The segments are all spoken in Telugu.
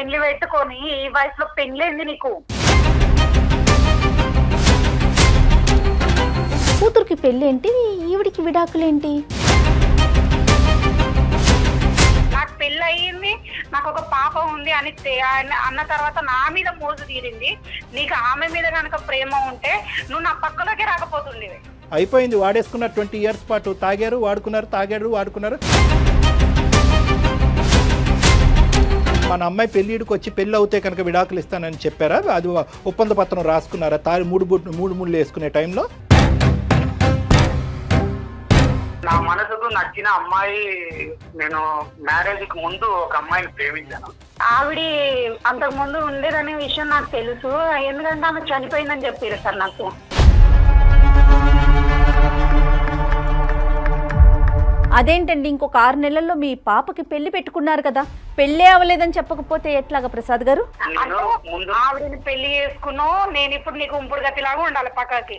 పెళ్లి పెట్టుకొని ఈ వయసులో పెళ్లింది నీకు? కూతురికి పెళ్లి ఏంటి, ఈవిడికి విడాకులేంటి? నాకు పెళ్లి అయ్యింది, నాకు ఒక పాప ఉంది అని అన్న తర్వాత నా మీద మోజు తీరింది. నీకు ఆమె మీద కనుక ప్రేమ ఉంటే నువ్వు నా పక్కలోకి రాకపోతుంది. అయిపోయింది, వాడేసుకున్న 20 years పాటు తాగారు, వాడుకున్నారు, తాగారు, వాడుకున్నారు. మన అమ్మాయి పెళ్ళిడికి వచ్చి పెళ్ళి అవుతే కనుక విడాకులు ఇస్తానని చెప్పారా? అది ఒప్పంద పత్రం రాసుకున్నారా? మూడు ముళ్ళు వేసుకునే టైంలో నా మనసుకు నచ్చిన అమ్మాయి, నేను మ్యారేజ్ కి ముందు ఒక అమ్మాయిని ప్రేమించాను. ఆవిడ అంతకు ముందు ఉండేదనే విషయం నాకు తెలుసు, ఎందుకంటే ఆమె చనిపోయిందని చెప్పారు సార్ నాకు. అదేంటండి, ఇంకొక 6 నెలల్లో మీ పాపకి పెళ్లి పెట్టుకున్నారు కదా, పెళ్ళే అవ్వలేదని చెప్పకపోతే ఎట్లాగా ప్రసాద్ గారు? ఆవిడని పెళ్లి చేసుకున్నావు, నేను ఇప్పుడు నీకు ఉంపుడు గతిలాగా ఉండాలి పక్కకి.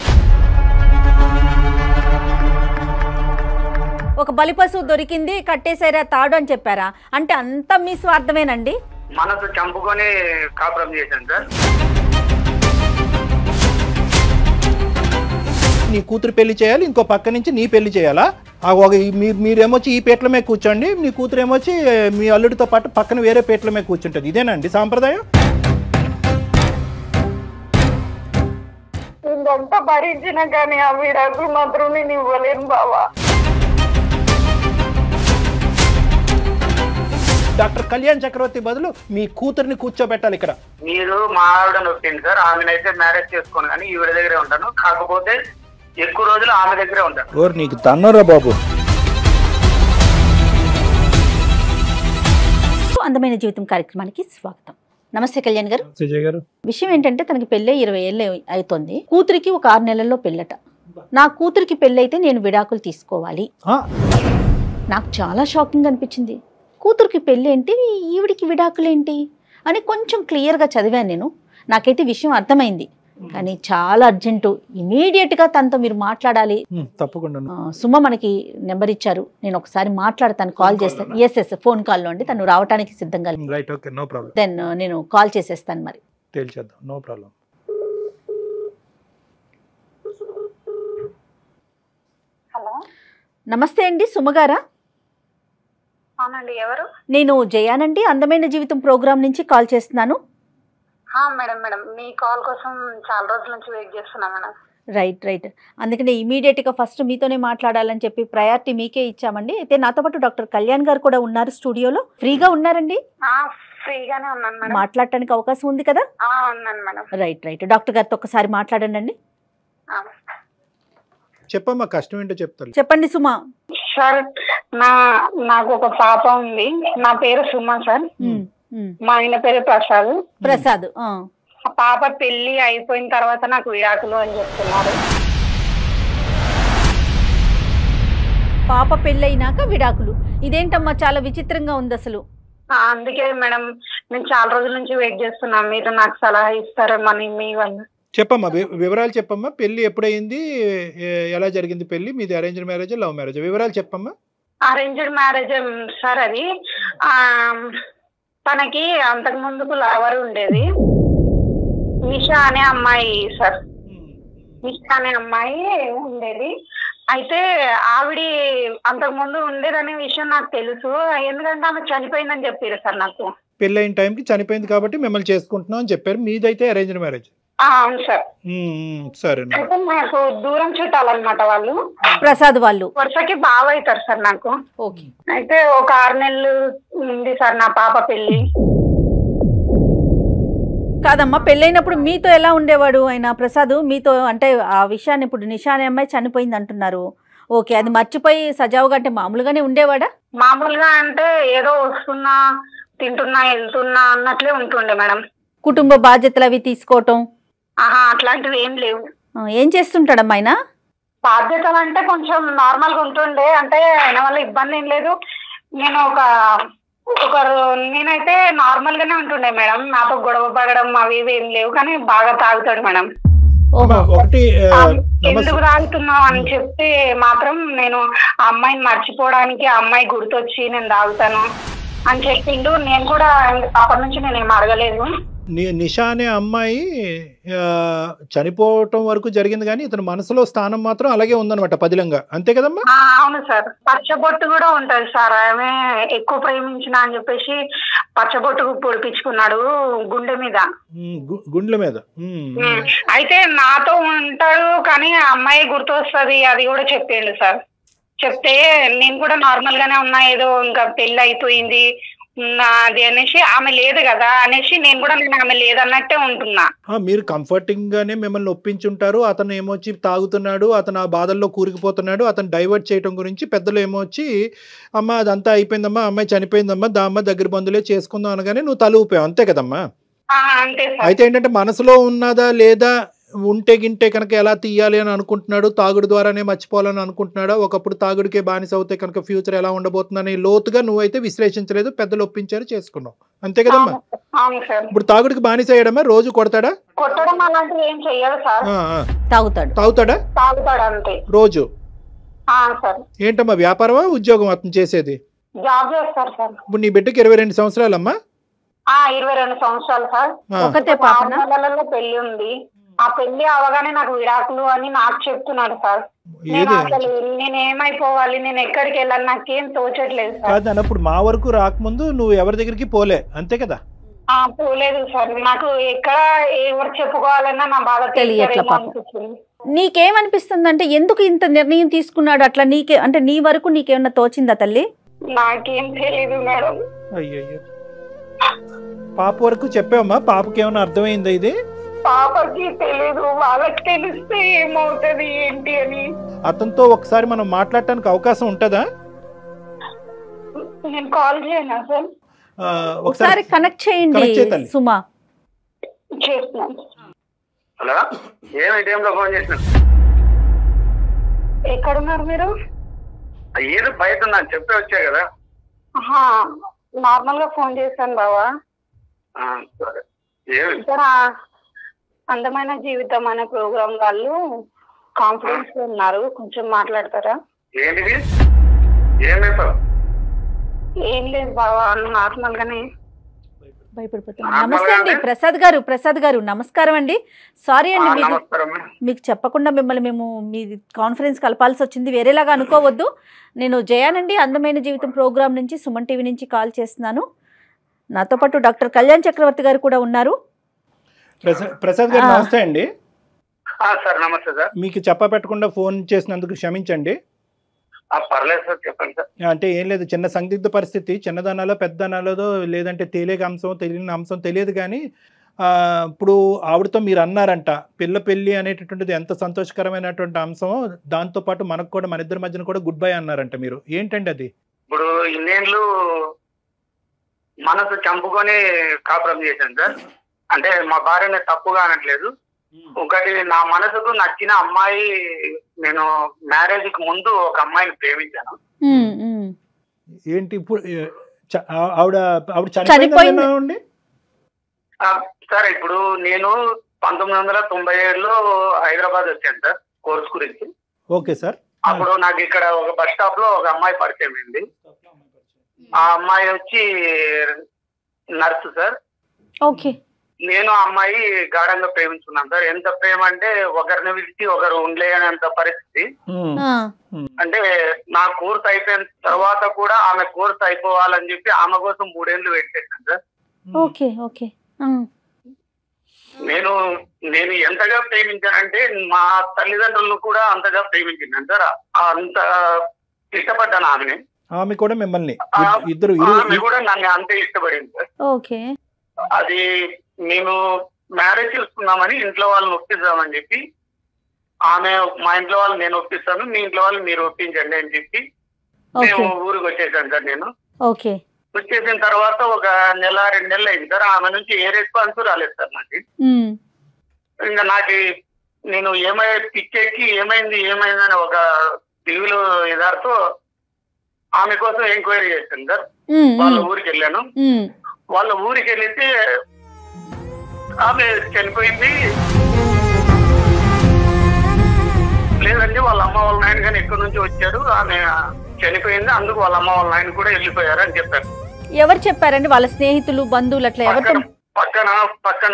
ఒక బలిపశువు దొరికింది, కట్టేసారా తాడు అని చెప్పారా? అంటే అంతా మీ స్వార్థమేనండి? మనసు చంపుకొని కాపురం చేశాను సార్. నీ కూతురు పెళ్లి చేయాలి, ఇంకో పక్క నుంచి నీ పెళ్లి చేయాలా? మీరేమొచ్చి ఈ పీటల మీద కూర్చోండి, నీ కూతురు ఏమొచ్చి మీ అల్లుడితో పాటు పక్కన వేరే పీటల మీద కూర్చుంటుంది. ఇదేనండి సాంప్రదాయం? ఇంకంతా భరించినా కానీ ఆ విడాకులు మాత్రం నేను ఇవ్వలేను బావా. డాక్టర్ కళ్యాణ్ చక్రవర్తి బదులు మీ కూతుర్ని కూర్చోబెట్టాలి ఇక్కడ. మీరు మా ఆవిడ నొప్పింది సార్, ఆమెనైతే మ్యారేజ్ చేసుకోను కానీ ఈవిడ దగ్గరే ఉంటాను. కాకపోతే ఎక్కువ రోజులు ఆమె దగ్గరే ఉంటాను. ఓరు నీకు తన్నరా బాబు. అందమైన జీవితం కార్యక్రమానికి స్వాగతం. నమస్తే కళ్యాణ్ గారు. సుజయ్ గారు, విషయం ఏంటంటే తనకి పెళ్ళై 20 ఏళ్ళు అవుతుంది, కూతురికి ఒక 6 నెలల్లో పెళ్ళట. నా కూతురికి పెళ్ళైతే నేను విడాకులు తీసుకోవాలి. నాకు చాలా షాకింగ్ అనిపించింది. కూతురికి పెళ్ళి ఏంటి, ఈవిడికి విడాకులేంటి అని కొంచెం క్లియర్గా చదివాను నేను. నాకైతే విషయం అర్థమైంది, కానీ చాలా అర్జెంటు, ఇమీడియట్గా తనతో మీరు మాట్లాడాలి. తప్పకుండా. సుమ మనకి నెంబర్ ఇచ్చారు, నేను ఒకసారి మాట్లాడతాను, కాల్ చేస్తాను. ఎస్ ఫోన్ కాల్లో అండి, తను రావడానికి సిద్ధంగా. Right, okay, no problem. Then నేను కాల్ చేసేస్తాను, మరి తేల్చేద్దాం, నో ప్రాబ్లం. హలో, నమస్తే అండి, సుమగారా? అవునండి, ఎవరు? నేను జయానండి, అందమైన జీవితం ప్రోగ్రామ్ నుంచి కాల్ చేస్తున్నాను. మేడం మేడం, మీ కాల్ కోసం చాలా రోజుల నుంచి వెయిట్ చేస్తున్నా మేడం. రైట్, అందుకనే ఇమీడియట్గా ఫస్ట్ మీతోనే మాట్లాడాలని చెప్పి ప్రయారిటీ మీకే ఇచ్చామండి. అయితే నాతో పాటు డాక్టర్ కళ్యాణ్ గారు కూడా ఉన్నారు స్టూడియోలో. ఫ్రీగా ఉన్నారండి? ఫ్రీగానే ఉన్నాను మేడం. మాట్లాడటానికి అవకాశం ఉంది కదా? ఉన్నాను మేడం. రైట్, డాక్టర్ గారితో ఒకసారి మాట్లాడండి. చెప్పమ్మా, కష్టం ఏంటో చెప్తాను. చెప్పండి సుమా. సార్, నాకు ఒక పాప ఉంది, నా పేరు సుమా సార్. మా ఆయన పేరు ప్రసాద్. ఆ పాప పెళ్లి అయిపోయిన తర్వాత నాకు విడాకులు అని చెప్తున్నారు. పాప పెళ్ళైనాక విడాకులు? ఇదేంటమ్మా, చాలా విచిత్రంగా ఉంది అసలు. అందుకే మేడం నేను చాలా రోజుల నుంచి వెయిట్ చేస్తున్నా, మీరు నాకు సలహా ఇస్తారేమని మీ వల్ల. చెప్పమ్మా, వివరాలు చెప్పమ్మా. పెళ్లి ఎప్పుడైంది, ఎలా జరిగింది పెళ్లి? మీది అరేంజ్డ్ మ్యారేజ్, లవ్ మ్యారేజ్? వివరాలు చెప్పమ్మా. Arranged marriage sir. అది తనకి అంతకు ముందుకు లవర్ ఉండేది, నిషా అనే అమ్మాయి సార్. నిషా అనే అమ్మాయి ఉండేది. అయితే ఆవిడ అంతకు ముందు ఉండేదనే విషయం నాకు తెలుసు, ఎందుకంటే ఆమె చనిపోయిందని చెప్పారు సార్ నాకు. పెళ్ళైన టైంకి చనిపోయింది కాబట్టి మిమ్మల్ని చేసుకుంటున్నాం అని చెప్పారు. మీదైతే అరేంజ్డ్ మ్యారేజ్? అవును సార్. సరే. అయితే నాకు దూరం చుట్టాలన్నమాట వాళ్ళు, ప్రసాద్ వాళ్ళు. వరుసకి బాగా అవుతారు సార్ నాకు. ఓకే. అయితే ఒక 6 నెలలు ఉంది సార్ నా పాప పెళ్లి. కాదమ్మా, పెళ్ళైనప్పుడు మీతో ఎలా ఉండేవాడు ఆయన ప్రసాద్? మీతో అంటే ఆ విషయాన్ని, ఇప్పుడు నిషా అనే అమ్మాయి చనిపోయింది అంటున్నారు, ఓకే, అది మర్చిపోయి సజావుగా అంటే మామూలుగానే ఉండేవాడా? మామూలుగా అంటే ఏదో వస్తున్నా, తింటున్నా, వెళ్తున్నా అన్నట్లే ఉంటుండే మేడం. కుటుంబ బాధ్యతలు అవి తీసుకోవటం అట్లాంటివి ఏం లేవు. ఏం చేస్తుంటాడమ్మా ఆయన? బాధ్యతలు అంటే కొంచెం నార్మల్ గా ఉంటుండే, అంటే ఆయన వల్ల ఇబ్బంది ఏం లేదు. నేను నేనైతే నార్మల్ గానే ఉంటుండే మేడం, నాతో గొడవ పడడం అవి ఇవి ఏం లేవు, కానీ బాగా తాగుతాడు మేడం. ఎందుకు తాగుతున్నావు అని చెప్తే మాత్రం నేను ఆ అమ్మాయిని మర్చిపోవడానికి, ఆ అమ్మాయి గుర్తొచ్చి నేను తాగుతాను. అని చెప్పిండు. నేను కూడా అప్పటి నుంచి నేనేం అడగలేదు. నిషా అనే అమ్మాయి చనిపోవటం వరకు జరిగింది, కానీ ఇతని మనసులో స్థానం మాత్రం అలాగే ఉందన్నమాట పదిలంగా, అంతే కదమ్మా? అవును సార్. పచ్చబొట్టు కూడా ఉంటది సార్. ఆమె ఎక్కువ ప్రేమించిన అని చెప్పేసి పచ్చబొట్టు పొడిపించుకున్నాడు గుండె మీద. గుండెల మీద. అయితే నాతో ఉంటాడు కానీ అమ్మాయి గుర్తొస్తుంది అది కూడా చెప్పిండు సార్. చెప్తే నేను కూడా నార్మల్ గానే ఉన్నా, ఏదో ఇంకా పెళ్లి అయిపోయింది అది అనేసి, ఆమె లేదు కదా అనేసి నేను కూడా ఆమె లేదన్నట్టే ఉంటున్నా. మీరు కంఫర్టింగ్ గానే మిమ్మల్ని ఒప్పించుంటారు. అతను ఏమొచ్చి తాగుతున్నాడు, అతను ఆ బాధల్లో కూరుకుపోతున్నాడు, అతను డైవర్ట్ చేయడం గురించి పెద్దలు ఏమొచ్చి అమ్మ అదంతా అయిపోయిందమ్మా, అమ్మాయి చనిపోయిందమ్మా, దామ్మ దగ్గర బంధువులే చేసుకుందాం అనగానే నువ్వు తల ఊపావు, అంతే కదమ్మా? అంతే సార్. అయితే ఏంటంటే మనసులో ఉన్నదా లేదా, ఉంటే గింటే కనుక ఎలా తీయాలి అని అనుకుంటున్నాడు, తాగుడు ద్వారానే మర్చిపోవాలని అనుకుంటున్నాడా, ఒకప్పుడు తాగుడికే బానిస అవుతే కనుక ఫ్యూచర్ ఎలా ఉండబోతుందని లోతుగా నువ్వైతే విశ్లేషించలేదు, పెద్దలు ఒప్పించారు, చేసుకున్నావు, అంతే కదమ్మా? ఇప్పుడు తాగుడికి బానిస అయ్యాడమ్మా? రోజు కొడతాడా? కొట్టడం అలాంటివి ఏం చెయ్యదు సార్. తాగుతాడా? తాగుతాడు అంతే రోజు. సార్. ఏంటమ్మా వ్యాపారమా ఉద్యోగం అతను చేసేది? జాబ్ చేస్తారు సార్. ఇప్పుడు నీ బిడ్డకి 22 సంవత్సరాలమ్మా? 22 సంవత్సరాలు సార్. ఒకతే పాప. 6 నెలలలో పెళ్లి ఉంది. ఆ పెళ్లి అవగానే నాకు విడాకులు అని నాకు చెప్తున్నాడు సార్. నేను అసలు నేను ఏమైపోవాలి, నేను ఎక్కడికి వెళ్ళాలి, నాకేం తోచట్లేదు సార్. కాదు అన్నప్పుడు మా వరకు రాకముందు నువ్వు ఎవరి దగ్గరికి పోలే, అంతే కదా? పోలేదు సార్. నాకు ఎక్కడ ఎవరు చెప్పుకోవాలన్నా నా బాధ తెలియట్లేదు. నీకేమనిపిస్తుంది అంటే ఎందుకు ఇంత నిర్ణయం తీసుకున్నాడు అట్లా? నీకే అంటే నీ వరకు నీకేమన్నా తోచిందా తల్లి? నాకేం తెలియదు మేడం. అయ్యయ్యో. పాప వరకు చెప్పావమ్మా? పాపకి ఏమైనా అర్థమైందా ఇది? పాపకి తెలియదు, వాళ్ళకి తెలిస్తే ఏమవుతుంది ఏంటి అని. అతనితో ఒకసారి మనం మాట్లాడటానికి అవకాశం ఉంటుందా? నేను కాల్ చేయనా సార్? ఒకసారి కనెక్ట్ చేయండి సుమా. చేస్తున్నాను. హలో, ఏమి టైంలో ఫోన్ చేసిన? ఎక్కడున్నారు మీరు? ఏదో బయట ఉన్నా చెప్పే వచ్చా కదా. నార్మల్ గా ఫోన్ చేశాను బావా. ఇక్కడ అందమైన జీవితం అనే ప్రోగ్రామ్ వాళ్ళు కాన్ఫరెన్స్ లో ఉన్నారు, కొంచెం మాట్లాడతారా? ఏంటిది? ఏం లేదు బావా, నార్మల్ గానే. భయపడిపోతున్నా. నమస్తే అండి ప్రసాద్ గారు నమస్కారం అండి. సారీ అండి, మీకు చెప్పకుండా మిమ్మల్ని మేము మీ కాన్ఫరెన్స్ కలపాల్సి వచ్చింది, వేరేలాగా అనుకోవద్దు. నేను జయానండి, అందమైన జీవితం ప్రోగ్రామ్ నుంచి, సుమన్ టీవీ నుంచి కాల్ చేస్తున్నాను. నాతో పాటు డాక్టర్ కళ్యాణ్ చక్రవర్తి గారు కూడా ఉన్నారు. ప్రసాద్ గారు నమస్తే అండి. సార్ నమస్తే సార్. మీకు చెప్పపెట్టకుండా ఫోన్ చేసినందుకు క్షమించండి. పర్లేదు సార్, చెప్పండి సార్. అంటే ఏం లేదు, చిన్న సందిగ్ధ పరిస్థితి, చిన్నదనాలో పెద్దదనాలో లేదంటే తెలియని అంశం తెలియదు, కానీ ఇప్పుడు ఆవిడతో మీరు అన్నారంట పిల్ల పెళ్లి అనేటటువంటిది ఎంత సంతోషకరమైనటువంటి అంశం, దాంతో పాటు మనకు కూడా మన ఇద్దరి మధ్యన కూడా గుడ్ బై అన్నారంట. మీరు ఏంటండి అది? ఇప్పుడు ఇన్నేళ్ళు మనసు చంపుకొని కాపురం చేశాను సార్. అంటే మా భార్యని తప్పుగా అనట్లేదు. ఒకటి, నా మనసుకు నచ్చిన అమ్మాయి, నేను మ్యారేజ్ కి ముందు ఒక అమ్మాయిని ప్రేమించాను. ఏంటి ఇప్పుడు ఆవిడ చనిపోయింది సార్? ఇప్పుడు నేను 1997లో హైదరాబాద్ వచ్చాను సార్ కోర్స్ గురించి. Okay sir. అప్పుడు నాకు ఇక్కడ ఒక బస్ స్టాప్ లో ఒక అమ్మాయి పరిచయం అయింది. ఆ అమ్మాయి వచ్చి నర్సు సార్. ఓకే. నేను ఆ అమ్మాయి గాఢంగా ప్రేమించుకున్నాను సార్. ఎంత ప్రేమ అంటే ఒకరిని విడిచి ఒకరు ఉండలేనంత పరిస్థితి. అంటే నా కోర్స్ అయిపోయిన తర్వాత కూడా ఆమె కోర్స్ అయిపోవాలని చెప్పి ఆమె కోసం 3 ఏళ్ళు వెయిట్ చేశాను సార్. Okay okay. నేను ఎంతగా ప్రేమించానంటే మా తల్లిదండ్రులను కూడా అంతగా ప్రేమించాను సార్. అంత ఇష్టపడ్డాను ఆమెని. ఆమె కూడా మిమ్మల్ని, ఆమె కూడా నన్ను అంతే ఇష్టపడింది సార్. ఓకే. అది మేము మ్యారేజ్ చేసుకున్నామని ఇంట్లో వాళ్ళని ఒప్పిద్దామని చెప్పి, ఆమె మా ఇంట్లో వాళ్ళు నేను ఒప్పిస్తాను, మీ ఇంట్లో వాళ్ళు మీరు ఒప్పించండి అని చెప్పి మేము ఊరికి వచ్చేసాను సార్. నేను వచ్చేసిన తర్వాత ఒక 1-2 నెలలు అయింది సార్. ఆమె నుంచి ఏ రెస్పాన్స్ రాలేదు సార్ నాకు. ఇంకా నాకు నేను పిచ్చెక్కి ఏమైందని ఒక టీవీలో ఎదారితో ఆమె కోసం ఎంక్వైరీ చేశాను సార్. వాళ్ళ ఊరికి వెళ్ళాను. వాళ్ళ ఊరికి వెళ్తే ఆమె చనిపోయింది. లేదంటే వాళ్ళ అమ్మ వాళ్ళ నాయన కానీ ఎక్కడి నుంచి వచ్చారు, ఆమె చనిపోయింది, అందుకు వాళ్ళ అమ్మ వాళ్ళ నాయన కూడా వెళ్ళిపోయారు అని చెప్పారు. ఎవరు చెప్పారండి? వాళ్ళ స్నేహితులు, బంధువులు అట్లా ఎవరు? పక్కన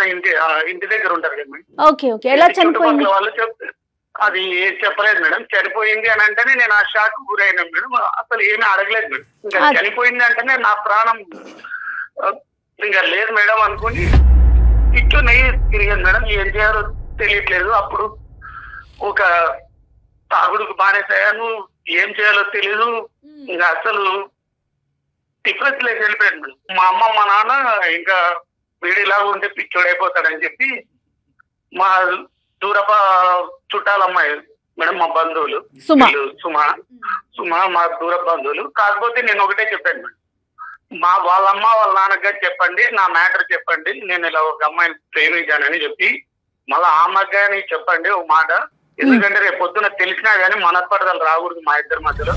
ఇంటి దగ్గర ఉంటారు కదా మేడం. Okay okay. ఎలా చనిపోయింది? వాళ్ళు అది చెప్పలేదు మేడం. చనిపోయింది అని అంటేనే నేను ఆ షాక్ గురైనా మేడం. అసలు ఏమీ అడగలేదు మేడం. ఇంకా చనిపోయింది అంటేనే నా ప్రాణం ఇంకా లేదు మేడం అనుకుని ఇట్లు నెయ్యి తిరిగాను మేడం. ఏం చేయాలో తెలియట్లేదు. అప్పుడు ఒక తాగుడుకు బానేసాను, ఏం చేయాలో తెలీదు. ఇంకా అసలు డిప్రెస్ లేక వెళ్ళిపోయాను మేడం. మా అమ్మ మా నాన్న ఇంకా వీడిలాగా ఉంటే పిచ్చోడైపోతాడని చెప్పి మా దూరప చుట్టాలమ్మాయి మేడం, మా బంధువులు సుమా మా దూర బంధువులు. కాకపోతే నేను ఒకటే చెప్పాను మేడం, వాళ్ళ అమ్మ వాళ్ళ నాన్నగారు చెప్పండి, నా మ్యాటర్ చెప్పండి, నేను ఇలా ఒక అమ్మాయిని ప్రేమించానని చెప్పి మళ్ళీ ఆ అమ్మాయిని చెప్పండి ఒక మాట. ఎందుకంటే రేపు పొద్దున తెలిసినా గానీ మనస్పర్ధలు రాకూడదు మా ఇద్దరి మధ్యలో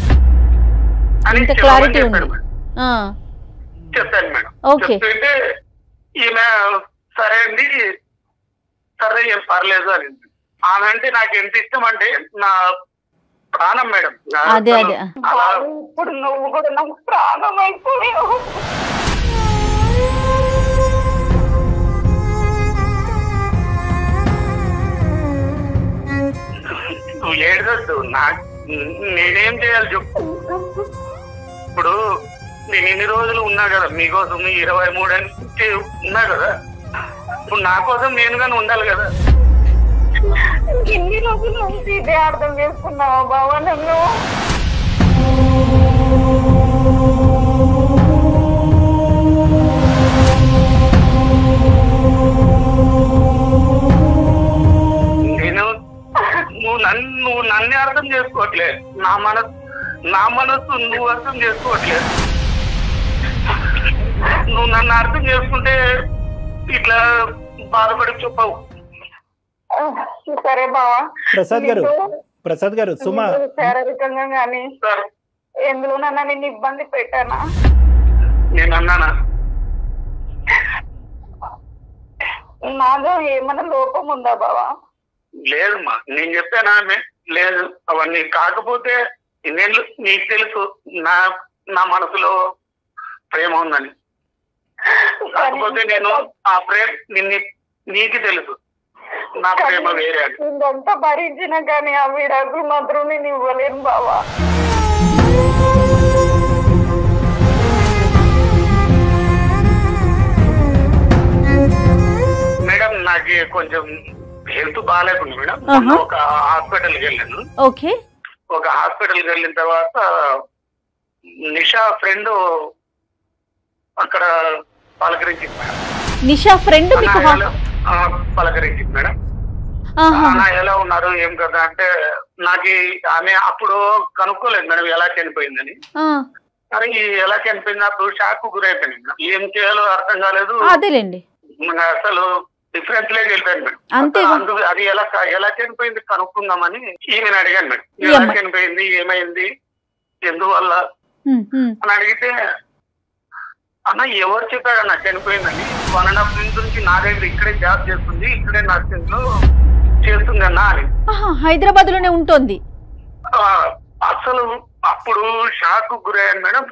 అని చెప్పాను మేడం. చెప్తుంటే ఈమె సరే అండి, సరే ఏం పర్లేదు అని. ఆమె అంటే నాకు ఎంత ఇష్టం అంటే నా ప్రాణం మేడం. ఇప్పుడు నువ్వు కూడా నాకు ప్రాణం అయిపోయావు. నువ్వు ఏడవద్దు, నేనేం చేయాలి చెప్పు. ఇప్పుడు నేను ఇన్ని రోజులు ఉన్నా కదా మీకోసం, 23 అని ఉన్నా కదా. ఇప్పుడు నా కోసం నేనుగానే ఉండాలి కదా. ఇన్ని రోజులు నుంచి ఇదే అర్థం చేసుకున్నావా బావా నన్ను? నేను నువ్వు నన్ను అర్థం చేసుకోవట్లేదు. నా మనసు నువ్వు అర్థం చేసుకోవట్లేదు. నువ్వు నన్ను అర్థం చేసుకుంటే ఇట్లా బాధపడి చెప్పవు. సరే బావా. ప్రసాద్ గారు సుమా శారీరకంగా కానీ ఎందులోనన్నా నిన్ను ఇబ్బంది పెట్టానా? నేను అన్నానా? నాలో ఏమైనా లోపం ఉందా బావా? లేదమ్మా, నేను చెప్పానా? లేదు. అవన్నీ కాకపోతే నేను నీకు తెలుసు నా మనసులో ప్రేమ ఉందని. కాకపోతే నేను ఆ ప్రేమ నీకు తెలుసు నా ప్రేమ వేరే. ఇదంతా భరించినా కానీ ఆ విడాకులు మాత్రం నేను ఇవ్వలేను బావా. మేడం నాకు కొంచెం హెల్త్ బాగాలేకుండా మేడం, ఒక హాస్పిటల్కి వెళ్ళాను. ఒక హాస్పిటల్కి వెళ్ళిన తర్వాత నిషా ఫ్రెండ్ అక్కడ పలకరించింది మేడం. నిషా ఫ్రెండ్ పలకరించింది మేడం. ఎలా ఉన్నారు ఏం కదా అంటే నాకు ఆమె అప్పుడు కనుక్కోలేదు మేడం ఎలా చనిపోయిందని. కానీ ఎలా చనిపోయింది అప్పుడు షాక్ గురైపోయింది. ఏం చేయాలో అర్థం కాలేదు. అసలు డిఫరెన్స్ లేక వెళ్ళిపోయాను మేడం. అందుకు అది ఎలా చనిపోయింది కనుక్కుందామని ఈమెను అడిగాను మేడం. ఎలా చనిపోయింది, ఏమైంది, ఎందువల్ల అని అడిగితే అన్న ఎవరు చెప్పాడన్న చనిపోయిందని. 1.5 years నుంచి నా దగ్గర ఇక్కడే జాబ్ చేస్తుంది, ఇక్కడే నర్సింగ్ లో చేస్తుంది అన్న అని. హైదరాబాద్ లోనే ఉంటుంది. అసలు అప్పుడు షాక్ గురయ్యాను మేడం.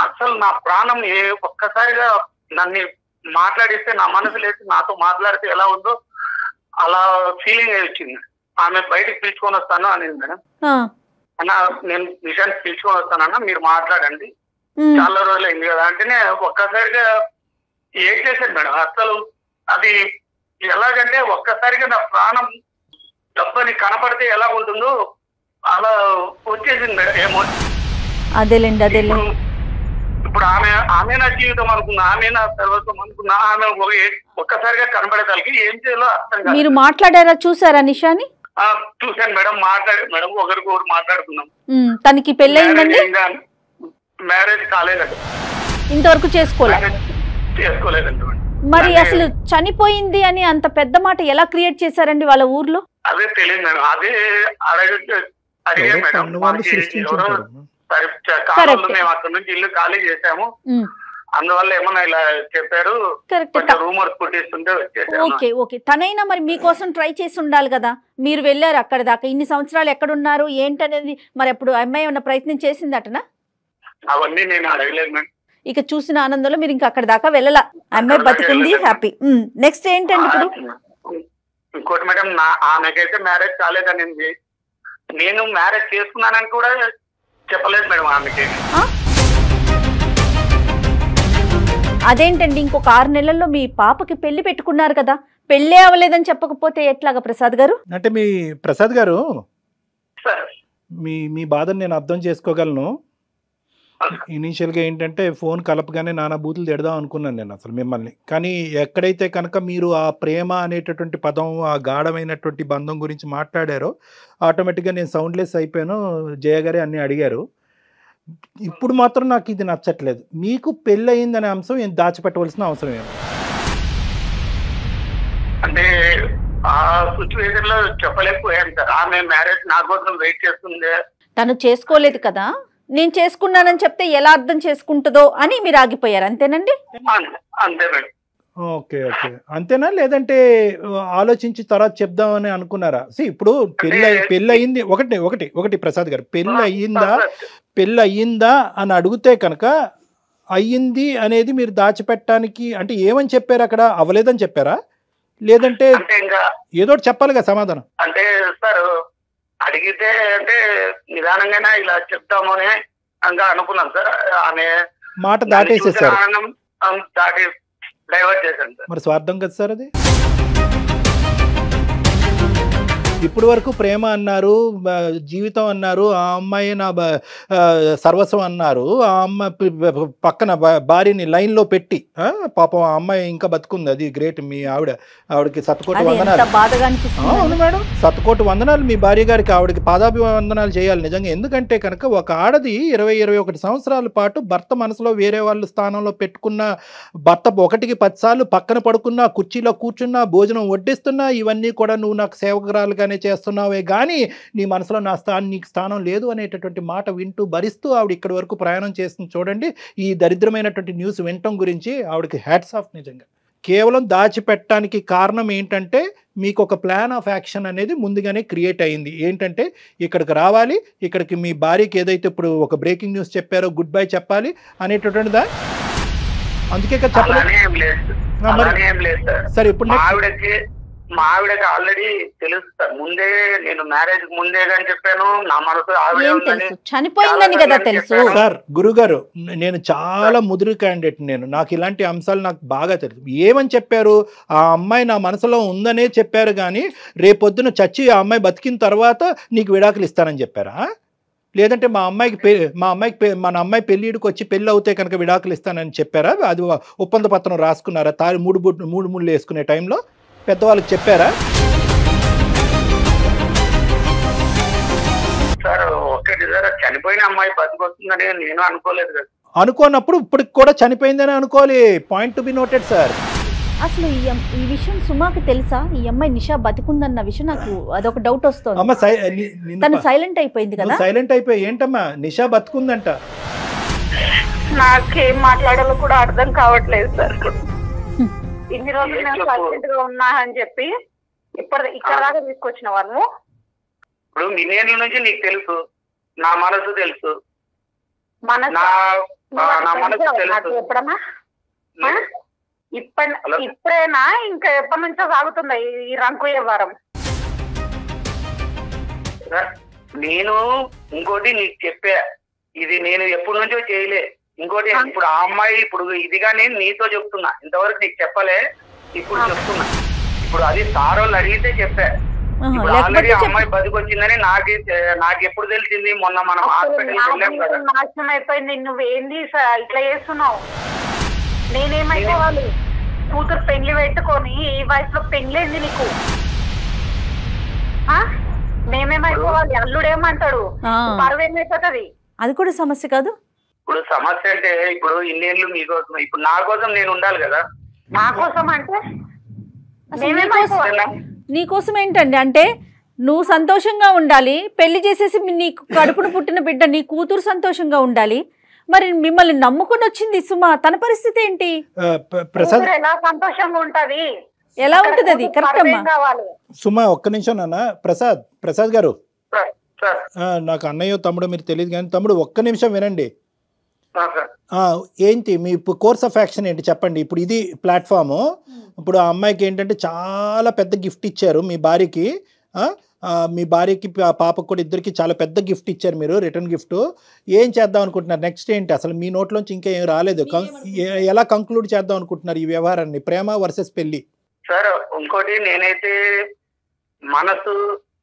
అసలు నా ప్రాణం ఒక్కసారిగా నన్ను మాట్లాడిస్తే నా మనసు లేచి నాతో మాట్లాడితే ఎలా ఉందో అలా ఫీలింగ్ వచ్చింది. ఆమె బయటకు పిలుచుకొని వస్తాను అనింది మేడం. అన్న నేను నిషాన్ని పిలుచుకొని వస్తానన్నా, మీరు మాట్లాడండి, చాలా రోజులు అయింది కదా అంటేనే ఒక్కసారిగా ఏం చేశాను మేడం. అసలు అది ఎలాగంటే ఒక్కసారిగా నా ప్రాణం డబ్బని కనపడితే ఎలా ఉంటుందో అలా వచ్చేసింది మేడం. ఏమో ఇప్పుడు ఆమె నా జీవితం అనుకున్నా, ఆమె నా సర్వస్వం అనుకున్నా, ఆమె ఒక్కసారిగా కనపడేదానికి ఏం చేయాలో అర్థం కాదు. మీరు మాట్లాడారా, చూసారా నిషాని? చూశాను మేడం, మాట్లాడారు మేడం, ఒకరికొకరు మాట్లాడుకున్నాం. తనకి పెళ్ళయిందండి? మ్యారేజ్ కాలేదండి, ఇంతవరకు చేసుకోలేదండి. మరి అసలు చనిపోయింది అని అంత పెద్ద మాట ఎలా క్రియేట్ చేశారండి వాళ్ళ ఊర్లో? అదే తెలియదు మేడం. అదే అడిగాను మేడం. మేము అక్కడ నుంచి ఇల్లు ఖాళీ చేసాము, అందువల్ల ఏమన్నా ఇలా చెప్పారు, రూమర్స్ పుట్టిస్తుంటే వచ్చేసాము. Okay okay. తనైనా మరి మీకోసం ట్రై చేసి ఉండాలి కదా, మీరు వెళ్ళారు అక్కడ దాకా, ఇన్ని సంవత్సరాలు ఎక్కడున్నారు ఏంటనేది మరి అప్పుడు అమ్మాయి ఏమన్నా ప్రయత్నం చేసిందటనా? అవన్నీ నేను అడగలేదు మేడం. ఇక చూసిన ఆనందంలో మీరు ఇంకా అక్కడ దాకా వెళ్ళలా, అమ్మాయి బతికుంది, హ్యాపీ. నెక్స్ట్ ఏంటండి ఇప్పుడు? ఇంకోటి మేడం, ఆమెకైతే మ్యారేజ్ కాలేదని, నేను మ్యారేజ్ చేసుకున్నానని కూడా చెప్పలేదు మేడం ఆమెకి. అదేంటండి, ఇంకొక 6 నెలల్లో మీ పాపకి పెళ్లి పెట్టుకున్నారు కదా, పెళ్ళే అవ్వలేదని చెప్పకపోతే ఎట్లాగా ప్రసాద్ గారు? అంటే మీ ప్రసాద్ గారు, సార్ మీ బాధను నేను అర్థం చేసుకోగలను. ఇనీషియల్గా ఏంటంటే ఫోన్ కలపగానే నానా బూతులు తిడదాం అనుకున్నాను నేను అసలు మిమ్మల్ని. కానీ ఎక్కడైతే కనుక మీరు ఆ ప్రేమ అనేటటువంటి పదం, ఆ గాఢమైనటువంటి బంధం గురించి మాట్లాడారో ఆటోమేటిక్గా నేను సౌండ్లెస్ అయిపోయాను. జయ గారే అన్నీ అడిగారు. ఇప్పుడు మాత్రం నాకు ఇది నచ్చట్లేదు. మీకు పెళ్ళి అయిందనే అంశం ఏం దాచిపెట్టవలసిన అవసరం ఏమి? అంటే ఆ సిచ్యువేషన్ లో చెప్పలేకపోయాను సార్. ఆమె మ్యారేజ్ నా కోసం వెయిట్ చేస్తుంది. తను చేసుకోలేదు కదా, నేను చేసుకున్నానని చెప్తే ఎలా అర్థం చేసుకుంటుందో అని మీరు ఆగిపోయారు, అంతేనండి? అంతే మేడం. ఓకే ఓకే, అంతేనా? లేదంటే ఆలోచించి తర్వాత చెప్దామని అనుకున్నారా? ఇప్పుడు పెళ్ళి అయింది ఒకటి ప్రసాద్ గారు, పెళ్ళి అయ్యిందా అని అడిగితే కనుక అయ్యింది అనేది మీరు దాచిపెట్టడానికి అంటే ఏమని చెప్పారు అక్కడ? అవ్వలేదని చెప్పారా? లేదంటే ఏదో చెప్పాలి కదా సమాధానం. అంటే సార్ అడిగితే అంటే నిదానంగానే ఇలా చెప్తాము అని అనుకున్నాం సార్. ఆమె మాట దాటేసేసారు, దాటి డైవర్ట్ చేశాను సార్. మరి స్వార్థం కదా సార్ అది. ఇప్పుడు వరకు ప్రేమ అన్నారు, జీవితం అన్నారు, ఆ అమ్మాయి నా సర్వస్వం అన్నారు. ఆ అమ్మాయి పక్కన భార్యని లైన్లో పెట్టి పాపం ఆ అమ్మాయి ఇంకా బతుకుంది, అది గ్రేట్. మీ ఆవిడకి శతకోటి వందనాలు. అవును మేడం, శతకోటి వందనాలు మీ భార్య గారికి. ఆవిడకి పాదాభివందనాలు చేయాలి నిజంగా. ఎందుకంటే కనుక ఒక ఆడది 20-21 సంవత్సరాల పాటు భర్త మనసులో వేరే వాళ్ళ స్థానంలో పెట్టుకున్న భర్త 1-10 సార్లు పక్కన పడుకున్నా, కుర్చీలో కూర్చున్నా, భోజనం వడ్డిస్తున్నా, ఇవన్నీ కూడా నువ్వు నాకు సేవకురాలుగా చేస్తున్నావే కానీ నీ మనసులో నీకు స్థానం లేదు అనేటటువంటి మాట వింటూ భరిస్తూ ఆవిడ ఇక్కడి వరకు ప్రయాణం చేస్తుంది. చూడండి, ఈ దరిద్రమైనటువంటి న్యూస్ వినటం గురించి ఆవిడకి హ్యాట్స్ ఆఫ్ నిజంగా. కేవలం దాచిపెట్టడానికి కారణం ఏంటంటే మీకు ఒక ప్లాన్ ఆఫ్ యాక్షన్ అనేది ముందుగానే క్రియేట్ అయింది. ఏంటంటే ఇక్కడికి రావాలి, ఇక్కడికి మీ భార్యకి ఏదైతే ఇప్పుడు ఒక బ్రేకింగ్ న్యూస్ చెప్పారో గుడ్ బై చెప్పాలి అనేటటువంటిదా? అందుకే సరే ఇప్పుడు మా ఆవిడకి ఆల్రెడీ తెలుసు సార్. ముందే నేను మ్యారేజ్ ముందే అని చెప్పాను. నా మనసు ఆవిడే ఉందని, చనిపోయిందని కదా తెలుసు సార్. గురుగారు, నేను చాలా ముదురు క్యాండిడేట్. నాకు ఇలాంటి అంశాలు నాకు బాగా తెలుసు. ఏమని చెప్పారు? ఆ అమ్మాయి నా మనసులో ఉందనే చెప్పారు కానీ రేపొద్దున చచ్చి ఆ అమ్మాయి బతికిన తర్వాత నీకు విడాకులు ఇస్తానని చెప్పారా? లేదంటే మన అమ్మాయి పెళ్ళిడికి వచ్చి పెళ్ళి అవుతే కనుక విడాకులు ఇస్తానని చెప్పారా? అది ఒప్పంద పత్రం రాసుకున్నారా? మూడు ముళ్ళు వేసుకునే టైంలో పెద్దవాళ్ళకి చెప్పారా? సార్ ఒకటి సార్, చనిపోయిన అమ్మాయి బతికొస్తుందని నేను అనుకోలేదు కదా. అనుకోనప్పుడు ఇప్పటికి కూడా చనిపోయిందని అనుకోవాలి. Point to be noted sir. అసలు ఈ విషయం సుమాకి తెలుసా? ఈ అమ్మాయి నిషా బతికుందన్న విషయం నాకు అదొక డౌట్ వస్తుంది. తను సైలెంట్ అయిపోయింది కదా. సైలెంట్ అయిపోయి ఏంటమ్మా నిషా బతుకుందంట? నాకేం మాట్లాడాలో కూడా అర్థం కావట్లేదు సార్. ఇన్ని రోజులు నేను సైలెంట్ గా ఉన్నా అని చెప్పి ఇక్కడ దాకా తీసుకొచ్చిన వాళ్ళు. ఇప్పుడు నిన్నేళ్ళ నుంచి నీకు తెలుసు, నా మనసు తెలుసు, ఎప్పుడన్నా ఇప్పుడేనా ఇంకా ఎప్పటి నుంచో సాగుతుందా ఈ రంకు వ్యవహారం? నేను ఇంకోటి నీకు చెప్పా, ఇది నేను ఎప్పటి నుంచో చేయలే. ఇంకోటి ఇప్పుడు ఆ అమ్మాయి ఇప్పుడు ఇదిగా నేను నీతో చెప్తున్నా, ఇంతవరకు నీకు చెప్పలే, ఇప్పుడు చెప్తున్నా. ఇప్పుడు అది సార్ వాళ్ళు అడిగితే చెప్పా. ఇప్పుడు ఆల్రెడీ అమ్మాయి బతికొచ్చిందని నాకు ఎప్పుడు తెలిసింది? మొన్న మనం హాస్పిటల్కి వెళ్ళాం కదా. నాశనం అయిపోయింది. నువ్వేంది ఇట్లా చేస్తున్నావు? నేనేమైపోవాలి? కూతురు పెళ్లి పెట్టుకొని ఈ వయసులో పెళ్లింది నీకు. మేమేమైపోవాలి? అల్లుడేమంటాడు? బరువు ఏమైపోతుంది? అది కూడా సమస్య కాదు. ఇప్పుడు సమస్య అంటే ఇప్పుడు ఇన్నేళ్ళు మీకోసం, ఇప్పుడు నా కోసం నేను ఉండాలి కదా. నా కోసం అంటే నీకోసం ఏంటండి? అంటే నువ్వు సంతోషంగా ఉండాలి, పెళ్లి చేసేసి నీకు కడుపును పుట్టిన బిడ్డ నీ కూతురు సంతోషంగా ఉండాలి. మరి మిమ్మల్ని నమ్ముకుని వచ్చింది సుమా, తన పరిస్థితి ఏంటి? ఎలా సంతోషంగా ఉంటది? ఎలా ఉంటది అది? కరెక్ట్ అమ్మా. సుమా ఒక్క నిమిషం నాన్న. ప్రసాద్ గారు, నాకు అన్నయ్య తమ్ముడు మీరు తెలియదు కానీ తమ్ముడు ఒక్క నిమిషం వినండి. ఏంటి మీ కోర్స్ ఆఫ్ యాక్షన్ ఏంటి చెప్పండి. ఇప్పుడు ఇది ప్లాట్ఫాము. ఇప్పుడు ఆ అమ్మాయికి ఏంటంటే చాలా పెద్ద గిఫ్ట్ ఇచ్చారు మీ భార్యకి. మీ భార్యకి పాపకు కూడా ఇద్దరికి చాలా పెద్ద గిఫ్ట్ ఇచ్చారు మీరు, రిటర్న్ గిఫ్ట్. ఏం చేద్దాం అనుకుంటున్నారు నెక్స్ట్ ఏంటి? అసలు మీ నోట్లోంచి ఇంకా ఏం రాలేదు. ఎలా కంక్లూడ్ చేద్దాం అనుకుంటున్నారు ఈ వ్యవహారాన్ని, ప్రేమ వర్సెస్ పెళ్లి? సార్ ఇంకోటి, నేనైతే మనసు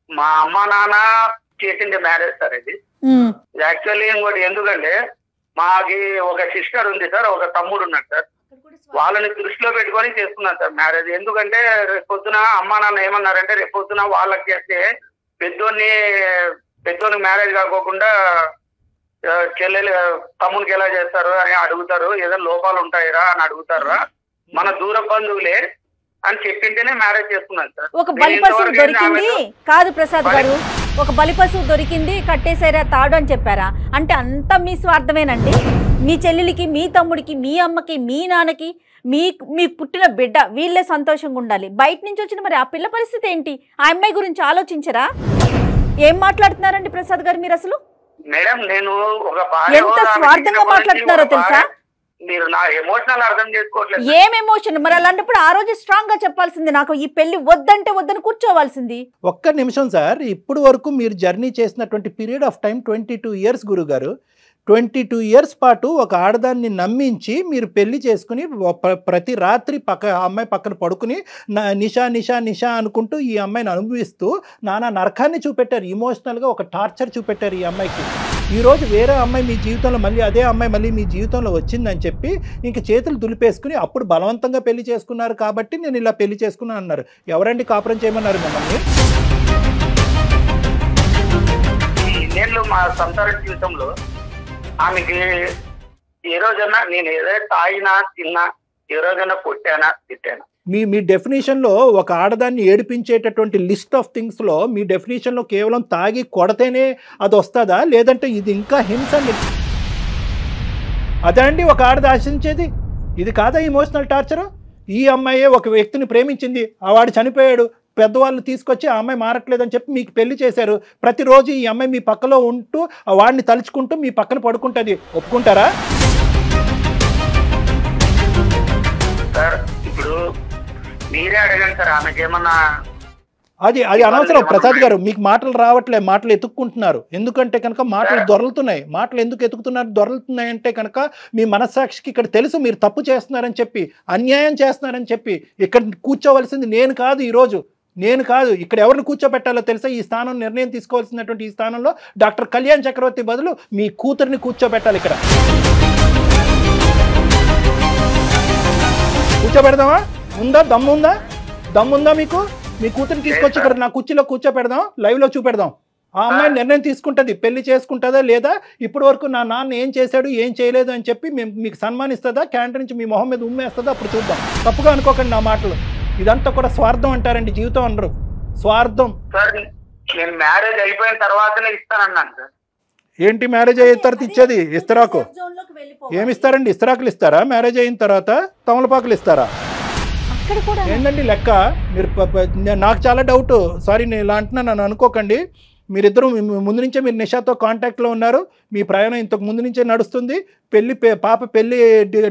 మా అమ్మ నాన్న చేసింది మ్యారేజ్ సార్ ఇది. యాక్చువల్లీ ఇంకోటి ఎందుకంటే మాకి ఒక సిస్టర్ ఉంది సార్, ఒక తమ్ముడు ఉన్నాడు సార్. వాళ్ళని దృష్టిలో పెట్టుకొని చేసుకున్నాను సార్ మ్యారేజ్. ఎందుకంటే రేపొద్దున అమ్మా నాన్న ఏమన్నారంటే రేపొద్దున వాళ్ళకి చేస్తే పెద్దోనికి మ్యారేజ్ కాకోకుండా చెల్లెలు తమ్మునికి ఎలా చేస్తారు అని అడుగుతారు, ఏదైనా లోపాలు ఉంటాయిరా అని అడుగుతారా, మన దూర బంధువులే అని చెప్పింటేనే మ్యారేజ్ చేసుకున్నాను సార్. ఒక బలిపశువు దొరికింది కాదు ప్రసాద్ గారు, ఒక బలిపశువు దొరికింది కట్టేసారా తాడు అని చెప్పారా? అంటే అంతా మీ స్వార్థమేనండి. మీ చెల్లెలికి, మీ తమ్ముడికి, మీ అమ్మకి, మీ నాన్నకి, మీ పుట్టిన బిడ్డ వీళ్ళే సంతోషంగా ఉండాలి. బయట నుంచి వచ్చిన మరి ఆ పిల్ల పరిస్థితి ఏంటి? ఆ అమ్మాయి గురించి ఆలోచించరా? ఏం మాట్లాడుతున్నారండి ప్రసాద్ గారు మీరు? అసలు మేడం నేను ఒక ఎంత స్వార్థంగా మాట్లాడుతున్నారో తెలుసా? మీరు నా ఎమోషనల్ అర్థం చేసుకోవట్లేదు. ఏం ఎమోషన్? మరి అలాంటప్పుడు ఆ రోజు స్ట్రాంగ్ గా చెప్పాల్సింది, నాకు ఈ పెళ్లి వద్దంటే వద్దని కూర్చోవాల్సింది. ఒక్క నిమిషం సార్, ఇప్పుడు వరకు మీరు జర్నీ చేసినటువంటి పీరియడ్ ఆఫ్ టైం 22 ఇయర్స్ గురుగారు. 22 ఇయర్స్ పాటు ఒక ఆడదాన్ని నమ్మించి మీరు పెళ్లి చేసుకుని ప్రతి రాత్రి అమ్మాయి పక్కన పడుకుని నిషా నిషా నిషా అనుకుంటూ ఈ అమ్మాయిని అనుభవిస్తూ నానా నరకాన్ని చూపెట్టారు. ఇమోషనల్గా ఒక టార్చర్ చూపెట్టారు ఈ అమ్మాయికి. ఈరోజు వేరే అమ్మాయి మీ జీవితంలో మళ్ళీ అదే అమ్మాయి మళ్ళీ మీ జీవితంలో వచ్చిందని చెప్పి ఇంక చేతులు దులిపేసుకుని అప్పుడు బలవంతంగా పెళ్లి చేసుకున్నారు కాబట్టి నేను ఇలా పెళ్లి చేసుకున్నాను అన్నారు. ఎవరండి కాపురం చేయమన్నారు మిమ్మల్ని? నేను మా సంసార జీవితంలో ఆమెకి ఏ రోజన్నా నేను ఏదైనా తాగినా తిన్నా, ఏ రోజైనా కొట్టానా తిట్టానా? మీ డెఫినేషన్లో ఒక ఆడదాన్ని ఏడిపించేటటువంటి లిస్ట్ ఆఫ్ థింగ్స్లో మీ డెఫినేషన్లో కేవలం తాగి కొడితేనే అది వస్తుందా, లేదంటే ఇది ఇంకా హింస? అదే అండి ఒక ఆడది ఆశించేది? ఇది కాదా ఇమోషనల్ టార్చరు? ఈ అమ్మాయే ఒక వ్యక్తిని ప్రేమించింది, ఆ వాడు చనిపోయాడు, పెద్దవాళ్ళు తీసుకొచ్చి ఆ అమ్మాయి మారట్లేదని చెప్పి మీకు పెళ్లి చేశారు. ప్రతిరోజు ఈ అమ్మాయి మీ పక్కలో ఉంటూ వాడిని తలుచుకుంటూ మీ పక్కన పడుకుంటుంది. ఒప్పుకుంటారా? సార్ ఇప్పుడు మీరే అడగండి సార్, ఆమెకి ఏమన్నా అది అనవసరం ప్రసాద్ గారు. మీకు మాటలు రావట్లే, మాటలు ఎత్తుక్కుంటున్నారు. ఎందుకంటే కనుక మాటలు దొరలుతున్నాయి. మాటలు ఎందుకు ఎత్తుకుతున్నారు, దొరలుతున్నాయి అంటే కనుక మీ మనస్సాక్షికి ఇక్కడ తెలుసు మీరు తప్పు చేస్తున్నారని చెప్పి, అన్యాయం చేస్తున్నారని చెప్పి. ఇక్కడ కూర్చోవలసింది నేను కాదు, ఈరోజు నేను కాదు. ఇక్కడ ఎవరిని కూర్చోబెట్టాలో తెలుసా? ఈ స్థానం నిర్ణయం తీసుకోవాల్సినటువంటి ఈ స్థానంలో డాక్టర్ కళ్యాణ్ చక్రవర్తి బదులు మీ కూతురిని కూర్చోబెట్టాలి. ఇక్కడ కూర్చోబెడదామా? ఉందా దమ్ముందా? దమ్ముందా మీకు? మీ కూతురిని తీసుకొచ్చి ఇక్కడ నా కుర్చీలో కూర్చోపెడదాం, లైవ్లో చూపెడదాం. ఆ అమ్మాయి నిర్ణయం తీసుకుంటుంది పెళ్లి చేసుకుంటుందా లేదా, ఇప్పటి వరకు నా నాన్న ఏం చేశాడు ఏం చేయలేదు అని చెప్పి మీకు సన్మానిస్తుందా, క్యాంటీన్ నుంచి మీ మొహం మీద ఉమ్మేస్తుందా, అప్పుడు చూద్దాం. తప్పుగా అనుకోకండి నా మాటలు. ఇదంతా కూడా స్వార్థం అంటారండి, జీవితం అనరు, స్వార్థం. సార్ నేను మ్యారేజ్ అయిపోయిన తర్వాతనే ఇస్తానన్నాను సార్. ఏంటి మ్యారేజ్ అయిన తర్వాత ఇచ్చేది? ఇస్తరాకు ఏమి ఇస్తారండి? ఇస్తరాకులు ఇస్తారా మ్యారేజ్ అయిన తర్వాత? తమలపాకులు ఇస్తారా? ఏంటండి లెక్క? మీరు నాకు చాలా డౌట్. సారీ నేను ఇలా అంటున్నాను, నన్ను అనుకోకండి. మీరిద్దరూ ముందు నుంచే మీరు నిషాతో కాంటాక్ట్లో ఉన్నారు, మీ ప్రయాణం ఇంతకు ముందు నుంచే నడుస్తుంది. పాప పెళ్లి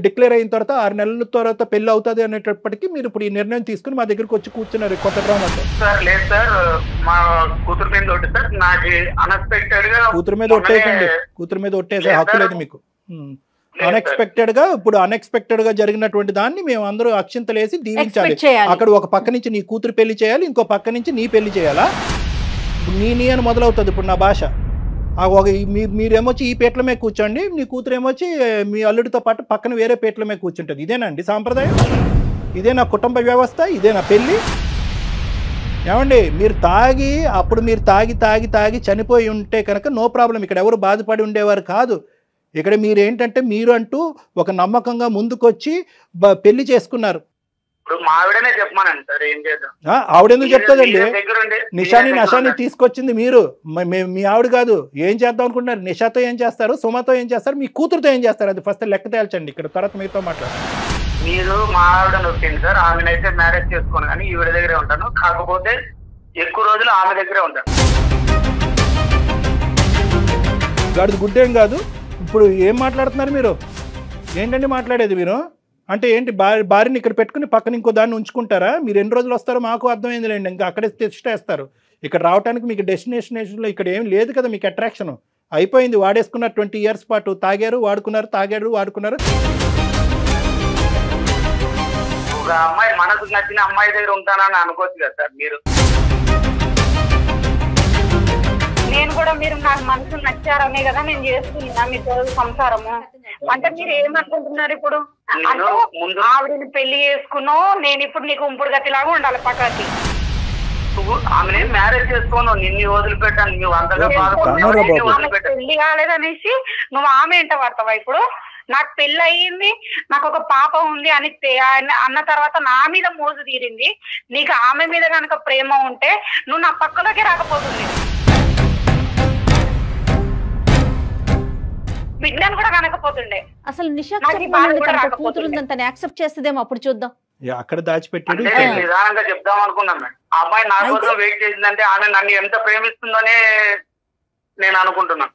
డిక్లేర్ అయిన తర్వాత 6 నెలల తర్వాత పెళ్లి అవుతుంది అనేటప్పటికీ మీరు ఇప్పుడు ఈ నిర్ణయం తీసుకుని మా దగ్గరికి వచ్చి కూర్చున్నారు కొత్త డ్రామాతో. సార్ లేదు సార్, మా కూతురు మీద ఒకటి సార్, నాకు అన్ఎక్స్పెక్టెడ్ గా కూతురు మీద ఒట్టేయకండి, కూతురు మీద ఒట్టేసే హక్కు లేదు మీకు. అన్ఎక్స్పెక్టెడ్ గా జరిగినటువంటి దాన్ని మేము అందరూ అక్షింతలేసి దీవించాలి. అక్కడ ఒక పక్క నుంచి నీ కూతురు పెళ్లి చేయాలి, ఇంకో పక్క నుంచి నీ పెళ్లి చేయాలా? నీ అని మొదలవుతుంది ఇప్పుడు నా భాష. మీరేమొచ్చి ఈ పీటల మీద కూర్చోండి, నీ కూతురు ఏమొచ్చి మీ అల్లుడితో పాటు పక్కన వేరే పీటల మీద కూర్చుంటుంది. ఇదేనండి సాంప్రదాయం? ఇదే నా కుటుంబ వ్యవస్థ? ఇదే నా పెళ్ళి? ఏమండి మీరు తాగి చనిపోయి ఉంటే కనుక నో ప్రాబ్లం, ఇక్కడ ఎవరు బాధపడి ఉండేవారు కాదు. ఇక్కడ మీరేంటంటే మీరు అంటూ ఒక నమ్మకంగా ముందుకొచ్చి పెళ్లి చేసుకున్నారు. ఆవిడెందుకు చెప్తుందండి? నిషాని తీసుకొచ్చింది మీరు, మీ ఆవిడ కాదు. ఏం చేద్దాం అనుకుంటున్నారు? నిషాతో ఏం చేస్తారు, సుమతో ఏం చేస్తారు, మీ కూతురుతో ఏం చేస్తారు? అది ఫస్ట్ లెక్క తేల్చండి. ఇక్కడ తర్వాత మీతో మాట్లాడారు. మీరు మా ఆవిడ నొప్పింది సార్, ఆమెనైతే మ్యారేజ్ చేసుకోను కానీ ఈవిడ దగ్గరే ఉంటాను. కాకపోతే ఎక్కువ రోజులు ఆమె దగ్గరే ఉంటాను. గాడిది గుడ్డేం కాదు, ఇప్పుడు ఏం మాట్లాడుతున్నారు మీరు? ఏంటండి మాట్లాడేది మీరు? అంటే ఏంటి భార్యని ఇక్కడ పెట్టుకుని పక్కన ఇంకో దాన్ని ఉంచుకుంటారా? మీరు ఎన్ని రోజులు వస్తారో మాకు అర్థమైందిలేండి. ఇంకా అక్కడే తెచ్చేస్తారు. ఇక్కడ రావడానికి మీకు డెస్టినేషన్లో ఇక్కడ ఏం లేదు కదా మీకు అట్రాక్షన్. అయిపోయింది, వాడేసుకున్నారు 20 years పాటు. తాగారు, వాడుకున్నారు, తాగారు, వాడుకున్నారు. ఒక అమ్మాయి మనకు నచ్చిన అమ్మాయి దగ్గర ఉంటానని అనుకోవచ్చు కదా సార్ మీరు? నేను కూడా మీరు నాకు మనసు నచ్చారనే కదా నేను చేస్తున్నా మీతో సంసారము. అంటే మీరు ఏమనుకుంటున్నారు ఇప్పుడు? అంటే ఆవిడని పెళ్లి చేసుకున్నావు, నేను ఇప్పుడు నీకు ఉంపుడు గతిలాగా ఉండాలి పక్కకి. ఆమె మ్యారేజ్ చేసుకోను, నిన్ను వదిలిపెట్టాను. నువ్వు అంతగా పెళ్లి కాలేదనేసి నువ్వు ఆమె ఎంట పడతావా? ఇప్పుడు నాకు పెళ్లి అయ్యింది, నాకు ఒక పాప ఉంది అని అన్న తర్వాత నా మీద మోజు తీరింది. నీకు ఆమె మీద కనుక ప్రేమ ఉంటే నువ్వు నా పక్కలోకి రాకపోతుంది. బిడ్డను కూడా కనకపోతుండే. అసలు నిషా కూతురుందని తను యాక్సెప్ట్ చేస్తుందేమో, అప్పుడు చూద్దాం. అక్కడ దాచిపెట్టాడు. నిదానంగా చెప్దాం అనుకున్నాను. ఆ అమ్మాయి నా కోసం వెయిట్ చేసిందంటే ఆమె నన్ను ఎంత ప్రేమిస్తుందోనే నేను అనుకుంటున్నా.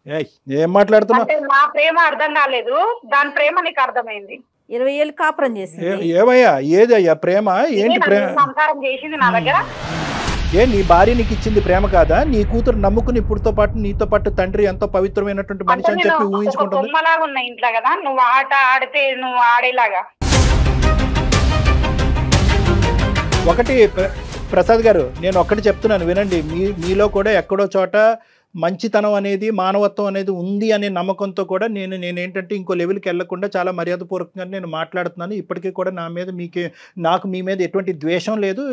ఏం మాట్లాడుతున్నా? నా ప్రేమ అర్థం కాలేదు, దాని ప్రేమ నీకు అర్థమైంది. 20 ఏళ్ళు కాపురం చేసింది. ఏమయ్యా ఏదయ్యా ప్రేమ? ఏంటి ప్రేమ? సంసారం చేసింది నా దగ్గర. ఏ నీ భార్య నీకు ఇచ్చింది ప్రేమ కాదా? నీ కూతురు నమ్ముకుని ఇప్పుడుతో పాటు నీతో పాటు తండ్రి ఎంతో పవిత్రమైనటువంటి మనిషి అని చెప్పి ఊహించుకుంటుంది. బొమ్మలాగా ఉన్న ఇంట్లో కదా, నువ్వు ఆట ఆడితే నువ్వు ఆడేలాగా. ఒకటి ప్రసాద్ గారు, నేను ఒక్కటి చెప్తున్నాను వినండి. మీలో కూడా ఎక్కడో చోట మంచితనం అనేది, మానవత్వం అనేది ఉంది అనే నమ్మకంతో కూడా నేనేంటంటే ఇంకో లెవెల్కి వెళ్లకుండా చాలా మర్యాదపూర్వకంగా నేను మాట్లాడుతున్నాను. ఇప్పటికీ కూడా నాకు మీ మీద ఎటువంటి ద్వేషం లేదు,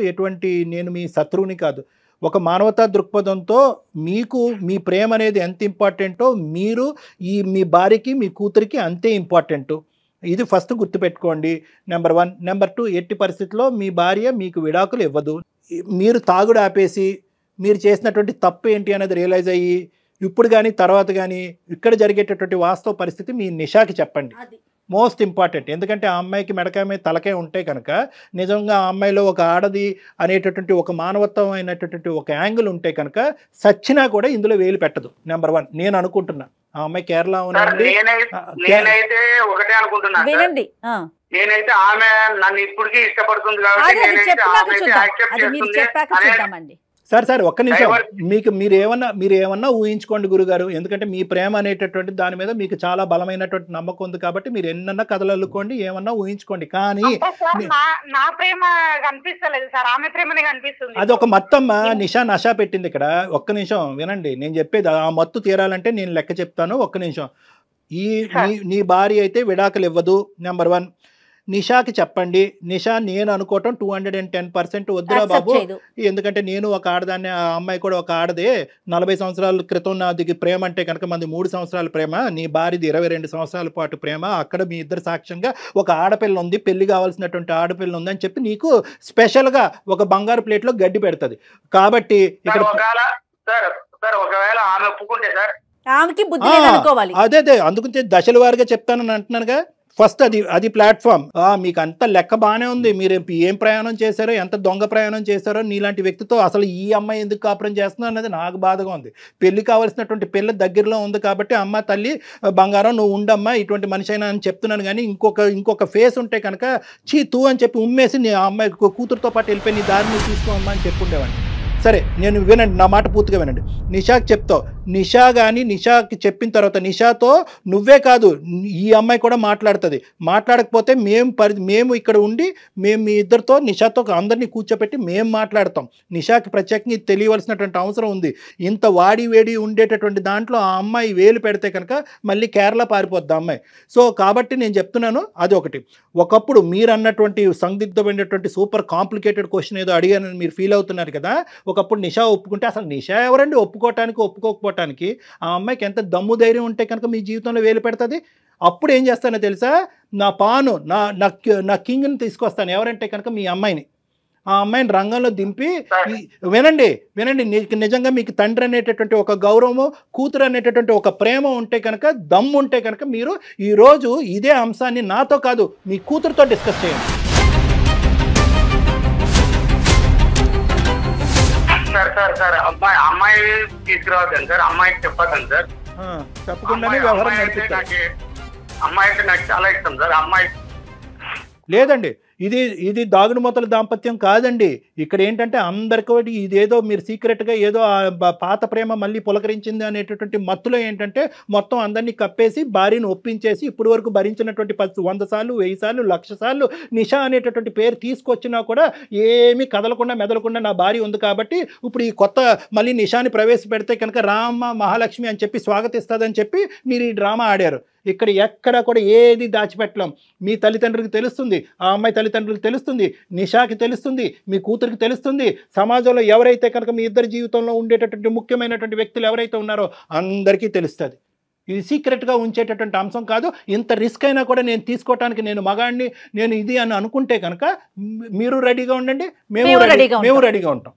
నేను మీ శత్రువుని కాదు. ఒక మానవతా దృక్పథంతో మీకు మీ ప్రేమ అనేది ఎంత ఇంపార్టెంటో మీరు మీ భార్యకి మీ కూతురికి అంతే ఇంపార్టెంటు. ఇది ఫస్ట్ గుర్తుపెట్టుకోండి. నెంబర్ 1. నెంబర్ 2, ఎట్టి పరిస్థితుల్లో మీ భార్య మీకు విడాకులు ఇవ్వదు. మీరు తాగుడు ఆపేసి మీరు చేసినటువంటి తప్పు ఏంటి అనేది రియలైజ్ అయ్యి ఇప్పుడు కానీ తర్వాత కానీ ఇక్కడ జరిగేటటువంటి వాస్తవ పరిస్థితి మీ నిషాకి చెప్పండి. Most important. ఎందుకంటే ఆ అమ్మాయికి మెడకాయ మీద తలకాయ ఉంటే కనుక నిజంగా ఆ అమ్మాయిలో ఒక ఆడది అనేటటువంటి ఒక మానవత్వం అయినటువంటి ఒక యాంగిల్ ఉంటే కనుక సచ్చినా కూడా ఇందులో వేలు పెట్టదు. నెంబర్ 1 నేను అనుకుంటున్నా. ఆ అమ్మాయి కేరళ ఉన్నది. నేనైతే ఒకటే అనుకుంటున్నా, నేనైతే ఆమె నన్ను ఇప్పటికీ ఇష్టపడుతుంది కాబట్టి. సార్ ఒక్క నిమిషం, మీరేమన్నా ఊహించుకోండి గురుగారు. ఎందుకంటే మీ ప్రేమ అనేటటువంటి దాని మీద మీకు చాలా బలమైనటువంటి నమ్మకం ఉంది కాబట్టి మీరు ఎన్నన్నా కథలు అల్లుకోండి, ఏమన్నా ఊహించుకోండి. కానీ నా ప్రేమ కనిపిస్తలేదు సార్, ఆమె ప్రేమనే కనిపిస్తుంది. అది ఒక మత్తమ్మ నషా పెట్టింది ఇక్కడ. ఒక్క నిమిషం వినండి, నేను చెప్పేది ఆ మత్తు తీరాలంటే నేను లెక్క చెప్తాను. ఒక్క నిమిషం. నీ భార్య అయితే విడాకులు ఇవ్వదు. నెంబర్ 1. నిషాకి చెప్పండి. నిషా నేను అనుకోవటం 210% వద్దురా బాబు, ఎందుకంటే నేను ఒక ఆడదాన్ని, ఆ అమ్మాయి కూడా ఒక ఆడదే. 40 సంవత్సరాల క్రితం నాది ప్రేమ అంటే కనుక మంది 3 సంవత్సరాల ప్రేమ, నీ భార్యది 22 సంవత్సరాల పాటు ప్రేమ. అక్కడ మీ ఇద్దరు సాక్ష్యంగా ఒక ఆడపిల్ల ఉంది, పెళ్లి కావాల్సినటువంటి ఆడపిల్ల ఉంది అని చెప్పి నీకు స్పెషల్గా ఒక బంగారు ప్లేట్లో గడ్డి పెడుతుంది. కాబట్టి ఇక్కడ ఒకవేళ ఆమె ఒప్పుకుంటే సార్ ఆమెకి బుద్ధి లేదనుకోవాలి. అదే అందుకుంటే దశల వారిగా చెప్తానని అంటున్నానుగా. ఫస్ట్ అది ప్లాట్ఫామ్. మీకు అంత లెక్క బాగానే ఉంది, మీరు ఏం ప్రయాణం చేశారో, ఎంత దొంగ ప్రయాణం చేశారో, నీలాంటి వ్యక్తితో అసలు ఈ అమ్మాయి ఎందుకు కాపురం చేస్తున్నా అనేది నాకు బాధగా ఉంది. పెళ్లి కావాల్సినటువంటి పిల్ల దగ్గరలో ఉంది కాబట్టి అమ్మ తల్లి బంగారం నువ్వు ఉండమ్మా ఇటువంటి మనిషి అయినా అని చెప్తున్నాను. కానీ ఇంకొక ఫేస్ ఉంటే కనుక తూ అని చెప్పి ఉమ్మేసి నీ అమ్మాయి కూతురుతో పాటు వెళ్ళిపోయి నీ దారిని తీసుకోమ్మా అని చెప్పుండేవాడిని. సరే, నేను వినండి, నా మాట పూర్తిగా వినండి. నిషాకి చెప్తావు. నిషా కానీ నిషాకి చెప్పిన తర్వాత నిషాతో నువ్వే కాదు ఈ అమ్మాయి కూడా మాట్లాడుతుంది. మాట్లాడకపోతే మేము ఇక్కడ ఉండి మేము మీ ఇద్దరితో నిషాతో అందరినీ కూర్చోపెట్టి మేము మాట్లాడతాం. నిషాకి ప్రత్యేకంగా తెలియవలసినటువంటి అవసరం ఉంది. ఇంత వాడి వేడి ఉండేటటువంటి దాంట్లో ఆ అమ్మాయి వేలు పెడితే కనుక మళ్ళీ కేరళ పారిపోద్ది అమ్మాయి. సో కాబట్టి నేను చెప్తున్నాను, అది ఒకటి. ఒకప్పుడు మీరు అన్నటువంటి సందిగ్ధమైనటువంటి సూపర్ కాంప్లికేటెడ్ క్వశ్చన్ ఏదో అడిగానని మీరు ఫీల్ అవుతున్నారు కదా. ఒకప్పుడు నిషా ఒప్పుకుంటే అసలు నిషా ఎవరండి ఒప్పుకోవటానికి ఒప్పుకోకపోవటానికి? ఆ అమ్మాయికి ఎంత దమ్ము ధైర్యం ఉంటే కనుక మీ జీవితంలో వేలు పెడుతుంది. అప్పుడు ఏం చేస్తానో తెలుసా, నా పాను నా కింగ్ని తీసుకొస్తాను. ఎవరంటే కనుక మీ అమ్మాయిని. ఆ అమ్మాయిని రంగంలో దింపి వినండి నిజంగా మీకు తండ్రి అనేటటువంటి ఒక గౌరవము, కూతురు అనేటటువంటి ఒక ప్రేమ ఉంటే కనుక, దమ్ము ఉంటే కనుక మీరు ఈరోజు ఇదే అంశాన్ని నాతో కాదు మీ కూతురుతో డిస్కస్ చేయండి. సార్ అమ్మాయి తీసుకురావద్దండి సార్, అమ్మాయికి చెప్పద్దండి సార్. చెప్పకుండానే వ్యవహారం నడిపిస్తారు. అమ్మాయి అంటే నాకు చాలా ఇష్టం సార్. అమ్మాయి లేదండి, ఇది దాగుడు మూతల దాంపత్యం కాదండి. ఇక్కడ ఏంటంటే అందరికీ ఇదేదో మీరు సీక్రెట్గా ఏదో పాత ప్రేమ మళ్ళీ పులకరించింది అనేటటువంటి మత్తులో ఏంటంటే మొత్తం అందరినీ కప్పేసి భార్యను ఒప్పించేసి ఇప్పుడు వరకు భరించినటువంటి 100 సార్లు 1000 సార్లు 1,00,000 సార్లు నిషా అనేటటువంటి పేరు తీసుకొచ్చినా కూడా ఏమీ కదలకుండా మెదలకుండా నా భార్య ఉంది కాబట్టి ఇప్పుడు ఈ కొత్త మళ్ళీ నిషాని ప్రవేశపెడితే కనుక రామ మహాలక్ష్మి అని చెప్పి స్వాగతిస్తుందని చెప్పి మీరు ఈ డ్రామా ఆడారు. ఇక్కడ ఎక్కడ కూడా ఏది దాచిపెట్టలేం. మీ తల్లిదండ్రులకు తెలుస్తుంది, ఆ అమ్మాయి తల్లిదండ్రులకు తెలుస్తుంది, నిషాకి తెలుస్తుంది, మీ కూతురికి తెలుస్తుంది, సమాజంలో ఎవరైతే కనుక మీ ఇద్దరి జీవితంలో ఉండేటటువంటి ముఖ్యమైనటువంటి వ్యక్తులు ఎవరైతే ఉన్నారో అందరికీ తెలుస్తుంది. ఇది సీక్రెట్గా ఉంచేటటువంటి అంశం కాదు. ఇంత రిస్క్ అయినా కూడా నేను తీసుకోవటానికి నేను మగాడిని నేను ఇది అని అనుకుంటే కనుక మీరు రెడీగా ఉండండి, మేము రెడీగా ఉంటాం.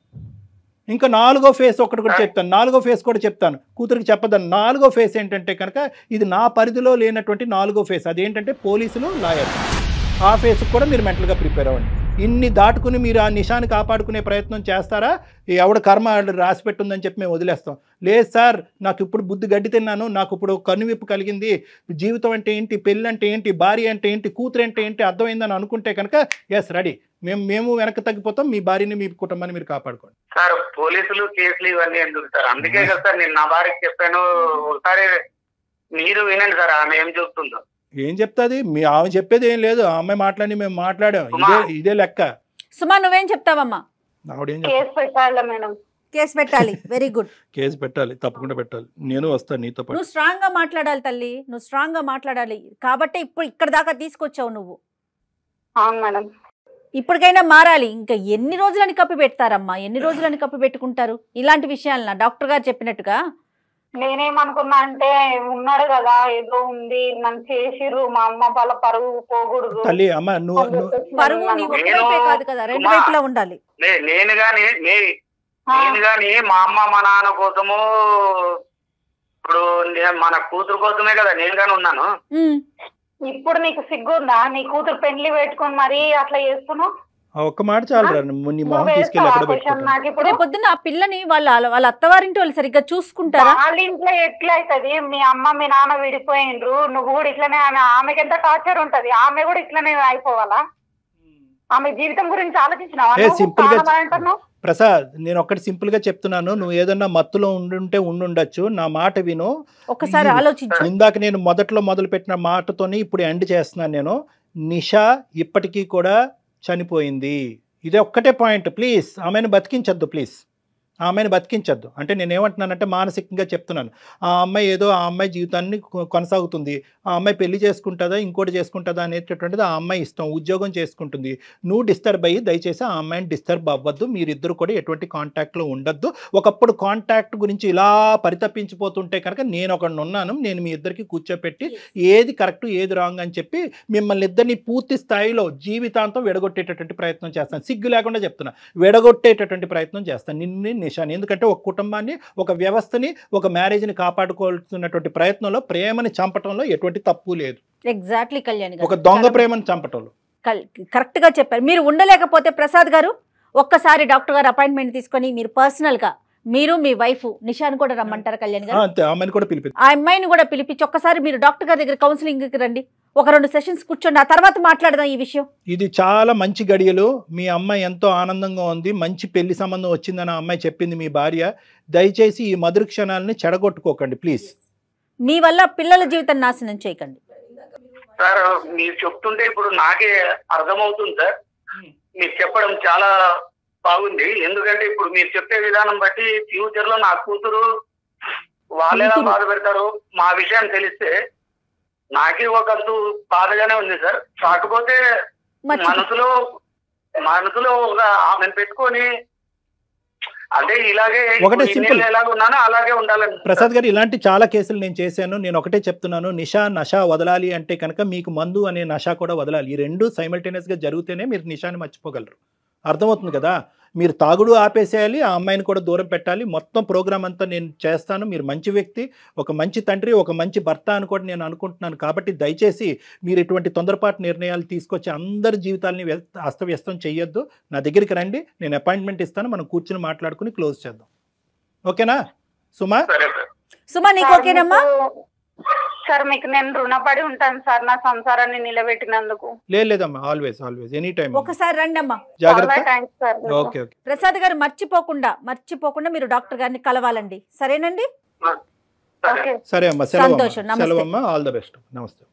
ఇంకా 4వ ఫేస్ ఒకటి కూడా చెప్తాను, 4వ ఫేస్ కూడా చెప్తాను, కూతురికి చెప్పదని. 4వ ఫేస్ ఏంటంటే కనుక ఇది నా పరిధిలో లేనటువంటి 4వ ఫేస్. అదేంటంటే పోలీసులు, లాయర్. ఆ ఫేస్కి కూడా మీరు మెంటల్గా ప్రిపేర్ అవ్వండి. ఇన్ని దాటుకుని మీరు ఆ నిషాని కాపాడుకునే ప్రయత్నం చేస్తారా? ఎవడ కర్మ రాసి పెట్టుందని చెప్పి మేము వదిలేస్తాం. లేదు సార్, నాకు ఇప్పుడు బుద్ధి గడ్డి తిన్నాను, నాకు ఇప్పుడు కనువిప్పు కలిగింది, జీవితం అంటే ఏంటి, పెళ్ళి అంటే ఏంటి, భార్య అంటే ఏంటి, కూతురు అంటే ఏంటి అర్థమైందని అనుకుంటే కనుక ఎస్ రెడీ, మేము వెనక్కి తగ్గిపోతాం, మీ భార్యని మీ కుటుంబాన్ని మీరు కాపాడుకోండి. సార్ పోలీసులు కేసులు ఇవన్నీ ఎందుకు సార్? అందుకే కదా సార్ నేను నా భార్యకి చెప్పాను. ఒకసారి మీరు వినండి సార్ ఆమె ఏం చెప్తుందో. ఏం చెప్తాది? ఆమె చెప్పేది ఏం లేదు, ఆ అమ్మాయి మాట్లాడి మేము మాట్లాడాం, ఇదే లెక్క. సుమా నువ్వేం చెప్తావమ్మా? కేసు పెట్టాలి మేడం. కేసు పెట్టాలి. Very good. కేసు పెట్టాలి, తప్పకుండా పెట్టాలి. నేను వస్తాను నీతో పాటు. నువ్వు స్ట్రాంగ్ గా మాట్లాడాలి తల్లి, నువ్వు స్ట్రాంగ్ గా మాట్లాడాలి కాబట్టి ఇప్పుడు ఇక్కడ దాకా తీసుకొచ్చావు నువ్వు. అవును మేడం. ఇప్పటికైనా మారాలి. ఇంకా ఎన్ని రోజులని కప్పి పెడతారమ్మా, ఎన్ని రోజులని కప్పి పెట్టుకుంటారు ఇలాంటి విషయాలన్నా? డాక్టర్ గారు చెప్పినట్టుగా నేనేమనుకున్నా అంటే ఉన్నాడు కదా ఏదో ఉంది నన్ను చేసిర్రు, మా అమ్మ వాళ్ళ పరువు పోకూడదు. తల్లి అమ్మ పరువు నీ ఒక్కవైపే కాదు కదా, రెండు వైపులా ఉండాలి. నేను గాని మా అమ్మ మా నాన్న కోసము ఇప్పుడు మన కూతురు కోసమే కదా నేను గాని ఉన్నాను. ఇప్పుడు నీకు సిగ్గుందా? నీ కూతురు పెళ్లి పెట్టుకుని మరి అట్లా చేస్తున్నావు? ఒక్క మాట చాలు, నీ మొహం తీసుకెళ్ళి పొద్దున్న ఆ పిల్లని వాళ్ళ అత్తవారింటి వాళ్ళు సరిగ్గా చూసుకుంటారా? వాళ్ళ ఇంట్లో ఎట్లా అవుతుంది? మీ అమ్మ మీ నాన్న విడిపోయిండ్రు, నువ్వు కూడా ఇట్లనే. ఆమెకి ఎంత టార్చర్ ఉంటది, ఆమె కూడా ఇట్లనే అయిపోవాలా? ఆమె జీవితం గురించి ఆలోచించినావా? ప్రసాద్, నేను ఒక్కటి సింపుల్ గా చెప్తున్నాను, నువ్వు ఏదన్నా మత్తులో ఉండుండొచ్చు, నా మాట విను ఒకసారి ఆలోచించు. ఇందాక నేను మొదలు పెట్టిన మాటతోనే ఇప్పుడు ఎండ్ చేస్తున్నాను. నేను నిషా ఇప్పటికీ కూడా చనిపోయింది, ఇదే ఒక్కటే పాయింట్. ప్లీజ్ ఆమెను బతికించద్దు, ప్లీజ్ ఆమెను బతికించద్దు. అంటే నేను ఏమంటున్నానంటే మానసికంగా చెప్తున్నాను. ఆ అమ్మాయి ఏదో ఆ అమ్మాయి జీవితాన్ని కొనసాగుతుంది, ఆ అమ్మాయి పెళ్లి చేసుకుంటుందా ఇంకోటి చేసుకుంటుందా అనేటటువంటిది ఆ అమ్మాయి ఇష్టం, ఉద్యోగం చేసుకుంటుంది. నువ్వు డిస్టర్బ్ అయ్యి దయచేసి ఆ అమ్మాయిని డిస్టర్బ్ అవ్వద్దు, మీరిద్దరు కూడా ఎటువంటి కాంటాక్ట్లో ఉండొద్దు. ఒకప్పుడు కాంటాక్ట్ గురించి ఇలా పరితపించిపోతుంటే కనుక నేను ఒకడిని ఉన్నాను, నేను మీ ఇద్దరికి కూర్చోపెట్టి ఏది కరెక్ట్ ఏది రాంగ్ అని చెప్పి మిమ్మల్ని ఇద్దరిని పూర్తి స్థాయిలో జీవితాంతం విడగొట్టేటటువంటి ప్రయత్నం చేస్తాను. సిగ్గు లేకుండా చెప్తున్నా, విడగొట్టేటటువంటి ప్రయత్నం చేస్తాను నిన్ను నిషాని. ఎందుకంటే ఒక కుటుంబాన్ని, ఒక వ్యవస్థని, ఒక మ్యారేజ్ని కాపాడుకోవాల్సినటువంటి ప్రయత్నంలో ప్రేమని చంపటంలో ఎటువంటి తప్పు లేదు. ఎగ్జాక్ట్లీ కళ్యాణ్ గారు, ఒక దొంగ ప్రేమను చంపటంలో కరెక్ట్ గా చెప్పారు. మీరు ఉండలేకపోతే ప్రసాద్ గారు ఒక్కసారి డాక్టర్ గారు అపాయింట్మెంట్ తీసుకొని మీరు పర్సనల్ గా మీరు మీ వైఫ్ నిషాని కూడా రమ్మంటారు కళ్యాణ్ గారు? అమ్మాయిని కూడా పిలిపి, ఆ అమ్మాయిని కూడా పిలిపించి ఒక్కసారి మీరు డాక్టర్ గారి దగ్గర కౌన్సిలింగ్ కి రండి, ఒక 2 సెషన్స్ కూర్చోండి, ఆ తర్వాత మాట్లాడదాం ఈ విషయం. ఇది చాలా మంచి గడియలు. మీ అమ్మాయి ఎంతో ఆనందంగా ఉంది, మంచి పెళ్లి సంబంధం వచ్చిందని ఆ అమ్మాయి చెప్పింది మీ భార్య. దయచేసి ఈ మధుర క్షణాలని చెడగొట్టుకోకండి ప్లీజ్. మీ వల్ల పిల్లల జీవితం నాశనం చేయకండి. సార్ మీరు చెప్తుంటే ఇప్పుడు నాకే అర్థమవుతుంది సార్, మీరు చెప్పడం చాలా బాగుంది. ఎందుకంటే ఇప్పుడు మీరు చెప్పే విధానం బట్టి ఫ్యూచర్ లో నా కూతురు వాళ్ళెలా బాధ పెడతారు మా విషయం తెలిస్తే నాకే ఒకంతు బాధగానే ఉంది సార్. కాకపోతే మనసులో ఒక ఆమెను పెట్టుకొని అంటే ఇలాగే ఒకటే సింపుల్ ఎలాగున్నానో అలాగే ఉండాలని. ప్రసాద్ గారు, ఇలాంటి చాలా కేసులు నేను చేశాను. నేను ఒకటే చెప్తున్నాను, నష వదలాలి అంటే కనుక మీకు మందు అనే నష కూడా వదలాలి. ఈ రెండు సైమల్టేనియస్ గా జరిగితేనే మీరు నిషాని మర్చిపోగలరు. అర్థమవుతుంది కదా? మీరు తాగుడు ఆపేసేయాలి, ఆ అమ్మాయిని కూడా దూరం పెట్టాలి. మొత్తం ప్రోగ్రామ్ అంతా నేను చేస్తాను. మీరు మంచి వ్యక్తి, ఒక మంచి తండ్రి, ఒక మంచి భర్త అని కూడా నేను అనుకుంటున్నాను. కాబట్టి దయచేసి మీరు ఇటువంటి తొందరపాటు నిర్ణయాలు తీసుకొచ్చి అందరి జీవితాలని అస్తవ్యస్తం చేయొద్దు. నా దగ్గరికి రండి, నేను అపాయింట్మెంట్ ఇస్తాను, మనం కూర్చుని మాట్లాడుకుని క్లోజ్ చేద్దాం. ఓకేనా సుమా? సుమా నీకు ఓకేనమ్మా? సార్ మీకు నేను రుణపడి ఉంటాను సార్ నా సంసారాన్ని నిలబెట్టినందుకు. లేదమ్మా, ఆల్వేస్ ఆల్వేస్ ఎనీ టైం. ఒకసారి రండి అమ్మా. జాగ్రత్త. Thanks sir. Okay okay. Prasad గారు మర్చిపోకుండా మీరు డాక్టర్ గారిని కలవాలండి, సరేనండి? ఓకే సరే అమ్మా, సెలవు సంతోషం, అమ్మా. నమస్తే. సెలవు అమ్మా, ఆల్ ద బెస్ట్. నమస్తే.